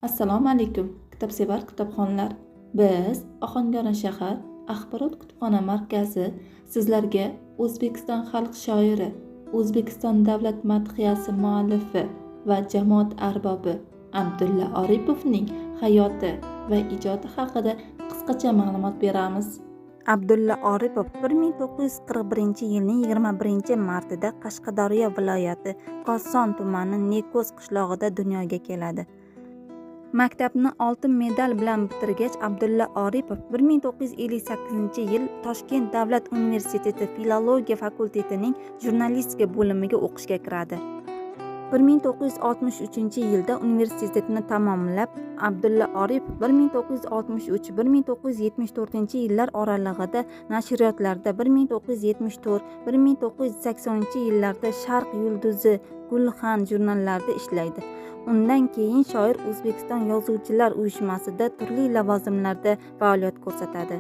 Assalomu alaykum, kitobsevar kitobxonlar. Biz Ohangaron shahar axborot kutubxona markazi sizlarga O'zbekiston xalq shoiri, O'zbekiston davlat madhiyasi muallifi va jamoat arbobi Abdulla Oripovning hayoti va ijodi haqida qisqacha ma'lumot beramiz. Abdulla Oripov 1941-yilning 21-martida Qashqadaryo viloyati Koson tumani Nekoz qishlog'ida dunyoga keladi. Maktabni oltin medal bilan bitirgach, Abdulla Oripov 1958-yil Toshkent davlat universiteti filologiya fakultetining jurnalistika bo'limiga o'qishga kiradi. 1963-yilda universitetni tamomlab, Abdulla Oripov 1963-1974-yillar oralig'ida nashriyotlarda 1974-1980-yillarda Sharq yulduzi, Gulxan jurnallarida ishlaydi. Undan keyin shoir O'zbekiston yozuvchilar uyushmasida turli lavozimlarda faoliyat ko'rsatadi.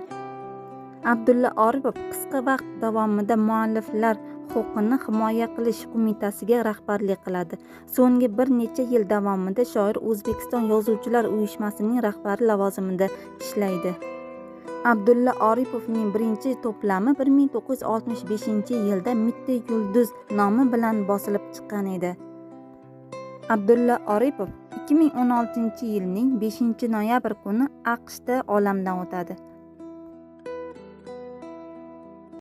Abdulla Oripov qisqa vaqt davomida mualliflar huquqini himoya qilish qo'mitasiga rahbarlik qiladi. So'nggi bir necha yil davomida shoir O'zbekiston yozuvchilar uyushmasining rahbari lavozimida ishlaydi. Abdulla Oripovning birinchi to'plami 1965-yilda Mitti yulduz nomi bilan bosilib chiqqan edi. Abdulla Oripov 2016-yilning 5-noyabr kuni AQShda olamdan o'tadi.